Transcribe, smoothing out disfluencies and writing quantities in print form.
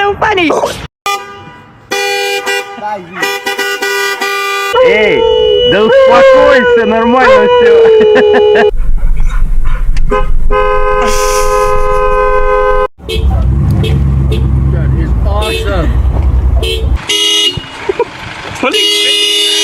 so funny. Эй, да успокойся, нормально все. That is awesome. Holy shit.